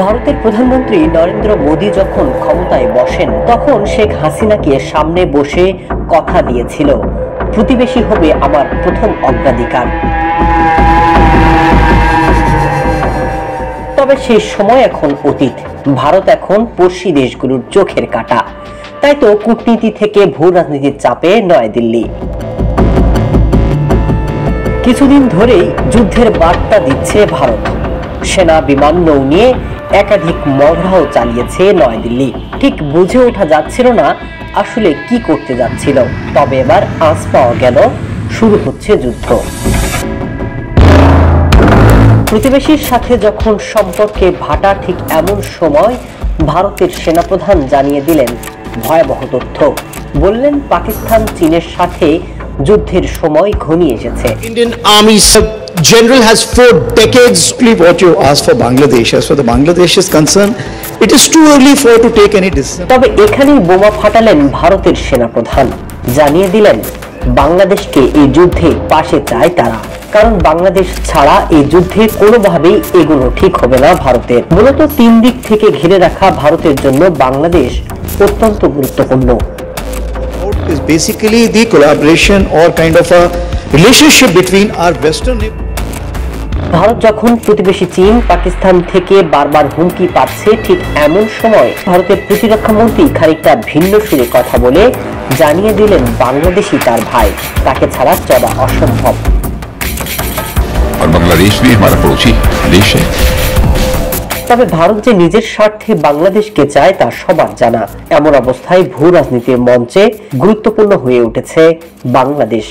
ভারতের প্রধানমন্ত্রী নরেন্দ্র মোদি যখন ক্ষমতায় বসেন তখন শেখ হাসিনাকে সামনে বসে কথা দিয়েছিল, প্রতিবেশী হবে আমার প্রথম অগ্রাধিকার। তবে সেই সময় এখন অতীত। ভারত এখন পড়শি দেশগুলোর চোখের কাঁটা। তাই তো কূটনীতি থেকে ভূ রাজনীতির চাপে নয়াদিল্লি। কিছুদিন ধরেই যুদ্ধের বার্তা দিচ্ছে ভারত। সেনা, বিমান, নৌ নিয়ে একাধিক মহড়াও চালিয়েছে নয়াদিল্লি। ঠিক বুঝে ওঠা যাচ্ছিল না আসলে কি করতে যাচ্ছিল। তবে এবার আঁচ পাওয়া গেল, শুরু হচ্ছে যুদ্ধ। প্রতিবেশীর সাথে যখন সম্পর্কে ভাটা, ঠিক এমন সময় ভারতের সেনাপ্রধান জানিয়ে দিলেন ভয়াবহ তথ্য। বললেন পাকিস্তান চীনের সাথে যুদ্ধের সময় ঘনিয়ে এসেছে। Indian Army general has 4 decades. What you asked for Bangladesh, as for the Bangladesh is concerned, it is too early for to take any decision. তবে এখানেই বোমা ফাটালেন ভারতের সেনাপ্রধান। জানিয়ে দিলেন বাংলাদেশকে এই যুদ্ধে পাশে চায় তারা, কারণ বাংলাদেশ ছাড়া এই যুদ্ধে কোনোভাবেই এগোনো ঠিক হবে না ভারতের। মূলত 3 দিক থেকে ঘিরে রাখা ভারতের জন্য বাংলাদেশ অত্যন্ত গুরুত্বপূর্ণ। Is basically the collaboration or kind of a relationship between our western neighbors. Bharat যখন প্রতিবেশী চীন, পাকিস্তান থেকে বারবার হুমকি পাচ্ছে, ঠিক এমন সময় ভারতের প্রতিরক্ষা মন্ত্রী খানিকটা ভিন্ন সুরে কথা বলে জানিয়ে দিলেন বাংলাদেশই তার ভাই, তাকে ছাড়া চলা অসম্ভব। বাংলাদেশ भी हमारा पड़ोसी देश है। তবে ভারত যে নিজের স্বার্থে বাংলাদেশকে চায় তা সবার জানা। এমন অবস্থায় ভূ রাজনীতির মঞ্চে গুরুত্বপূর্ণ হয়ে উঠেছে বাংলাদেশ।